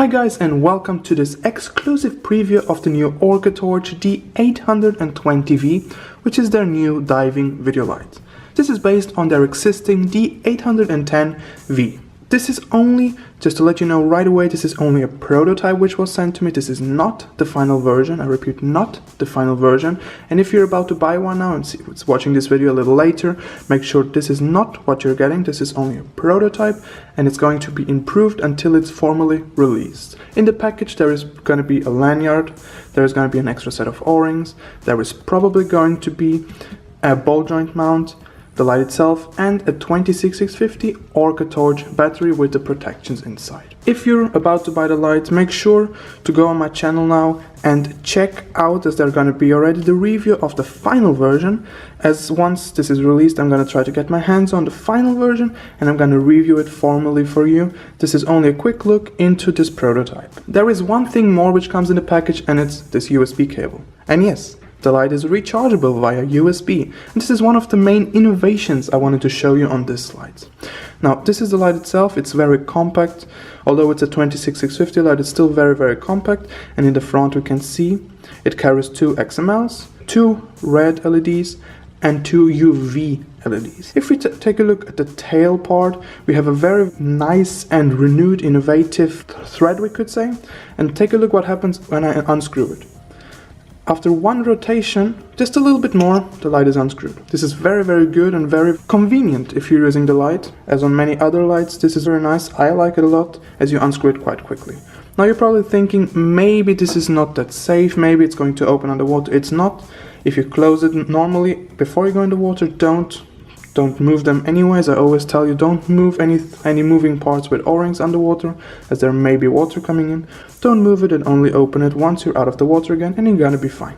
Hi guys, and welcome to this exclusive preview of the new OrcaTorch D820V, which is their new diving video light. This is based on their existing D810V. This is only, just to let you know right away, this is only a prototype which was sent to me. This is not the final version. I repeat, not the final version. And if you're about to buy one now and watching this video a little later, make sure this is not what you're getting. This is only a prototype and it's going to be improved until it's formally released. In the package there is going to be a lanyard, there is going to be an extra set of O-rings, there is probably going to be a ball joint mount, the light itself, and a 26650 OrcaTorch battery with the protections inside. If you're about to buy the light, make sure to go on my channel now and check out, as there's going to be already the review of the final version, as once this is released I'm going to try to get my hands on the final version and I'm going to review it formally for you. This is only a quick look into this prototype. There is one thing more which comes in the package, and it's this USB cable. And yes, the light is rechargeable via USB, and this is one of the main innovations I wanted to show you on this light. Now, this is the light itself. It's very compact. Although it's a 26650 light, it's still very compact, and in the front we can see it carries two XM-Ls, two red LEDs, and two UV LEDs. If we take a look at the tail part, we have a very nice and renewed, innovative thread, we could say, and take a look what happens when I unscrew it. After one rotation, just a little bit more, the light is unscrewed. This is very good and very convenient if you're using the light. As on many other lights, this is very nice. I like it a lot, as you unscrew it quite quickly. Now you're probably thinking, maybe this is not that safe, maybe it's going to open underwater. It's not. If you close it normally before you go in the water, don't move them anyways. I always tell you, don't move any moving parts with O-rings underwater, as there may be water coming in. Don't move it and only open it once you're out of the water again, and you're gonna be fine.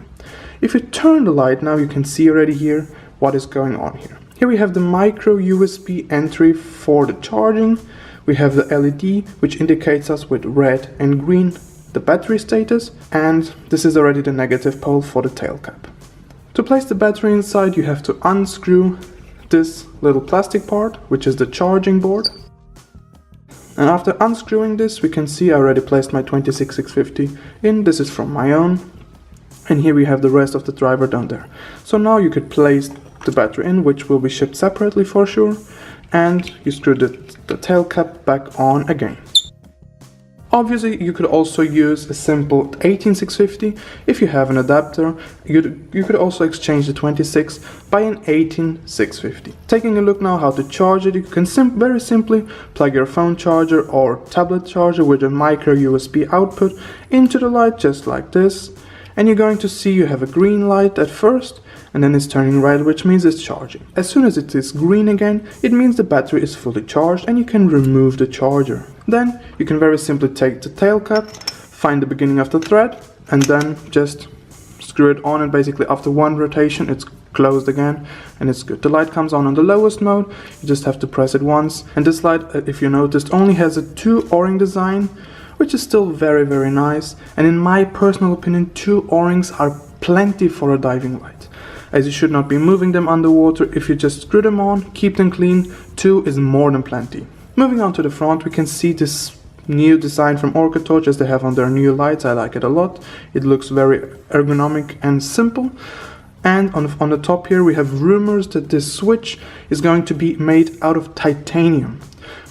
If you turn the light now, you can see already here what is going on here. Here we have the micro USB entry for the charging. We have the LED, which indicates us with red and green the battery status, and this is already the negative pole for the tail cap. To place the battery inside, you have to unscrew this little plastic part, which is the charging board. And after unscrewing this, we can see I already placed my 26650 in. This is from my own. And here we have the rest of the driver down there. So now you could place the battery in, which will be shipped separately for sure. And you screw the tail cap back on again. Obviously, you could also use a simple 18650. If you have an adapter, you could also exchange the 26 by an 18650. Taking a look now how to charge it, you can very simply plug your phone charger or tablet charger with a micro USB output into the light, just like this. And you're going to see you have a green light at first, and then it's turning red, which means it's charging. As soon as it is green again, it means the battery is fully charged and you can remove the charger. Then you can very simply take the tail cap, find the beginning of the thread, and then just screw it on, and basically after one rotation it's closed again and it's good. The light comes on the lowest mode. You just have to press it once, and this light, if you noticed, only has a 2 O-ring design, which is still very nice, and in my personal opinion 2 O-rings are plenty for a diving light, as you should not be moving them underwater. If you just screw them on, keep them clean, 2 is more than plenty. Moving on to the front, we can see this new design from OrcaTorch as they have on their new lights. I like it a lot. It looks very ergonomic and simple. And on the top here we have rumors that this switch is going to be made out of titanium,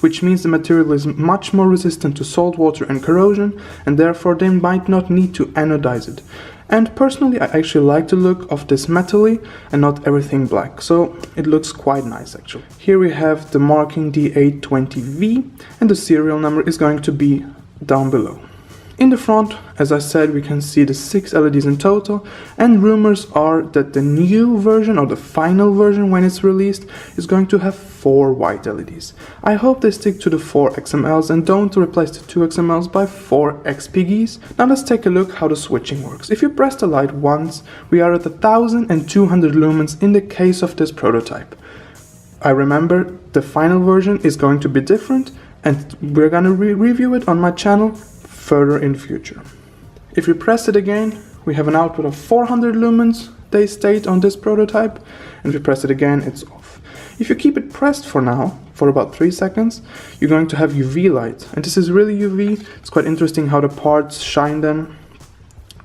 which means the material is much more resistant to salt water and corrosion, and therefore they might not need to anodize it. And personally, I actually like the look of this metally and not everything black, so it looks quite nice actually. Here we have the marking D820V, and the serial number is going to be down below. In the front, as I said, we can see the 6 LEDs in total, and rumors are that the new version, or the final version when it's released, is going to have 4 white LEDs. I hope they stick to the 4 XM-Ls and don't replace the 2 XM-Ls by 4 XPGs. Now let's take a look how the switching works. If you press the light once, we are at 1200 lumens in the case of this prototype. I remember the final version is going to be different, and we're gonna review it on my channel further in the future. If you press it again, we have an output of 400 lumens, they state on this prototype, and if you press it again, it's off. If you keep it pressed for now, for about 3 seconds, you're going to have UV light. And this is really UV. It's quite interesting how the parts shine then.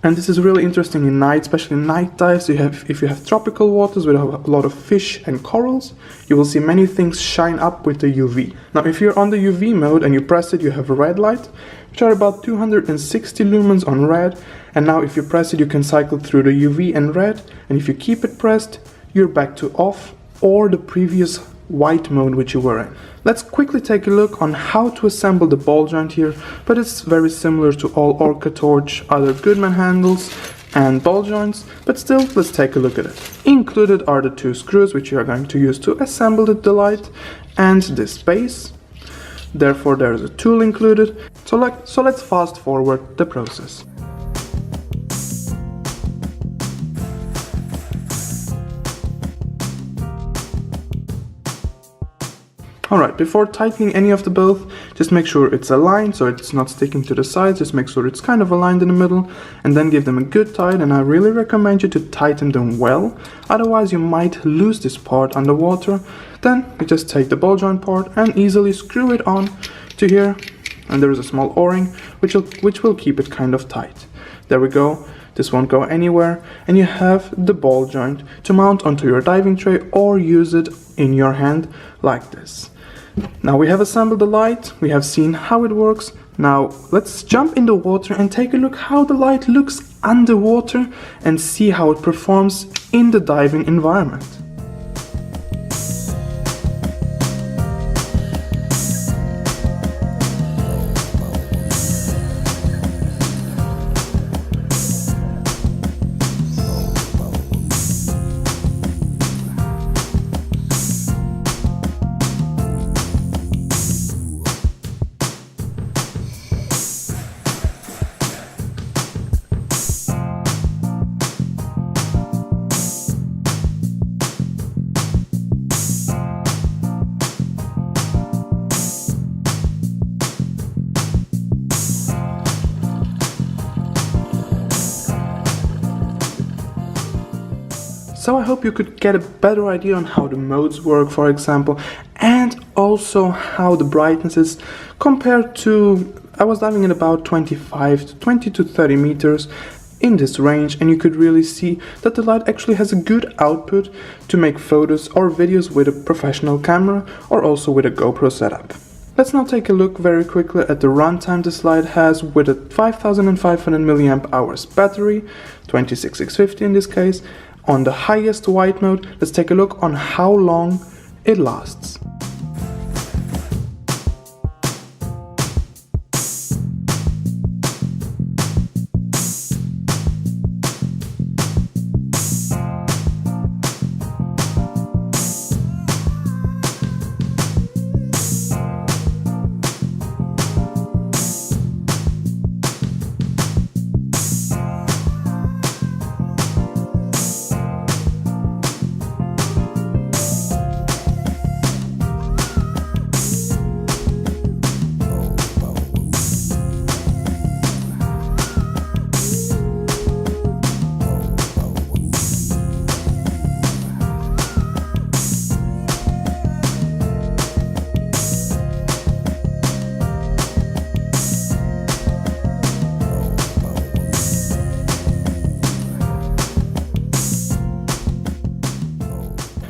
And this is really interesting in night, especially in night dives. If you have tropical waters with a lot of fish and corals, you will see many things shine up with the UV. Now, if you're on the UV mode and you press it, you have a red light, which are about 260 lumens on red. And now if you press it, you can cycle through the UV and red. And if you keep it pressed, you're back to off or the previous white mode which you were in. Let's quickly take a look on how to assemble the ball joint here, but it's very similar to all OrcaTorch other Goodman handles and ball joints, but still, let's take a look at it. Included are the 2 screws which you are going to use to assemble the light and this base. Therefore, there is a tool included. So let's fast forward the process. Alright, before tightening any of the both, just make sure it's aligned so it's not sticking to the sides. Just make sure it's kind of aligned in the middle and then give them a good tight, and I really recommend you to tighten them well, otherwise you might lose this part underwater. Then you just take the ball joint part and easily screw it on to here, and there is a small O-ring which will keep it kind of tight. There we go. This won't go anywhere, and you have the ball joint to mount onto your diving tray or use it in your hand like this. Now we have assembled the light, we have seen how it works. Now let's jump in the water and take a look how the light looks underwater and see how it performs in the diving environment. So I hope you could get a better idea on how the modes work, for example, and also how the brightness is compared to, I was diving in about 20 to 30 meters in this range, and you could really see that the light actually has a good output to make photos or videos with a professional camera or also with a GoPro setup. Let's now take a look very quickly at the runtime this light has with a 5500 mAh battery, 26650 in this case. On the highest white mode, let's take a look on how long it lasts.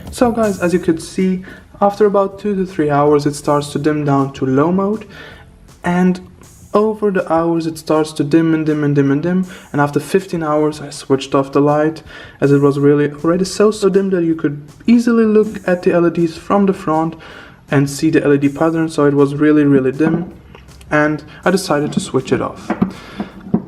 So guys, as you could see, after about 2 to 3 hours it starts to dim down to low mode, and over the hours it starts to dim and dim and dim and dim, and after 15 hours I switched off the light as it was really already so dim that you could easily look at the LEDs from the front and see the LED pattern, so it was really dim, and I decided to switch it off.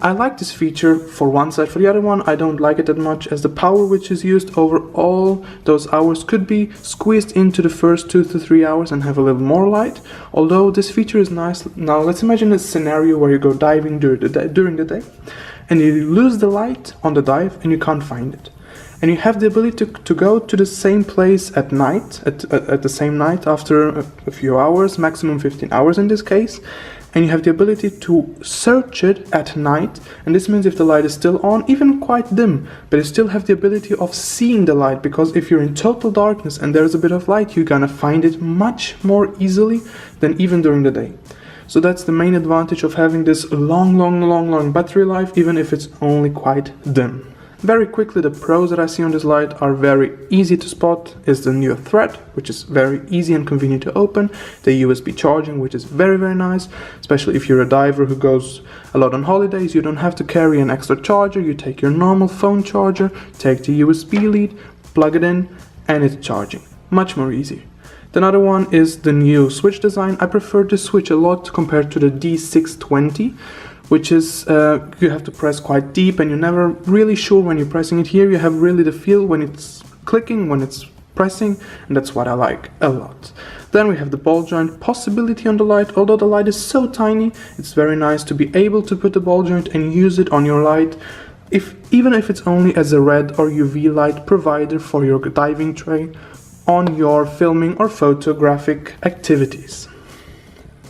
I like this feature for one side. For the other one, I don't like it that much, as the power which is used over all those hours could be squeezed into the first 2 to 3 hours and have a little more light. Although this feature is nice. Now let's imagine a scenario where you go diving during the day and you lose the light on the dive and you can't find it. And you have the ability to go to the same place at night, at the same night after a few hours, maximum 15 hours in this case, and you have the ability to search it at night, and this means if the light is still on, even quite dim, but you still have the ability of seeing the light, because if you're in total darkness and there's a bit of light, you're gonna find it much more easily than even during the day. So that's the main advantage of having this long battery life, even if it's only quite dim. Very quickly, the pros that I see on this light are very easy to spot is the new thread, which is very easy and convenient to open, the USB charging, which is very nice, especially if you're a diver who goes a lot on holidays. You don't have to carry an extra charger, you take your normal phone charger, take the USB lead, plug it in, and it's charging. Much more easy. Another one is the new switch design. I prefer this switch a lot compared to the D620, which is you have to press quite deep and you're never really sure when you're pressing it. Here you have really the feel when it's clicking, when it's pressing, and that's what I like a lot. Then we have the ball joint possibility on the light. Although the light is so tiny, it's very nice to be able to put the ball joint and use it on your light, even if it's only as a red or UV light provider for your diving tray on your filming or photographic activities.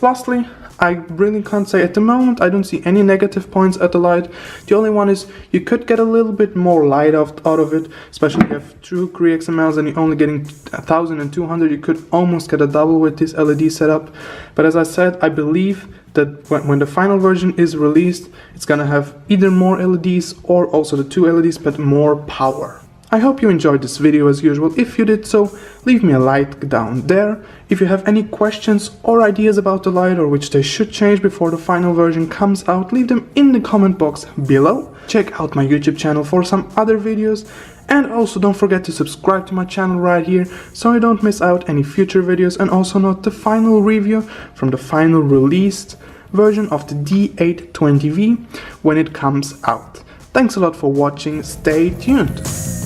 Lastly, I really can't say at the moment, I don't see any negative points at the light. The only one is you could get a little bit more light out of it, especially if you have two Cree XM-Ls and you're only getting 1000 and 200, you could almost get a double with this LED setup. But as I said, I believe that when the final version is released, it's gonna have either more LEDs or also the two LEDs, but more power. I hope you enjoyed this video as usual. If you did so, leave me a like down there. If you have any questions or ideas about the light or which they should change before the final version comes out, leave them in the comment box below. Check out my YouTube channel for some other videos, and also don't forget to subscribe to my channel right here so you don't miss out any future videos, and also note the final review from the final released version of the D820V when it comes out. Thanks a lot for watching, stay tuned!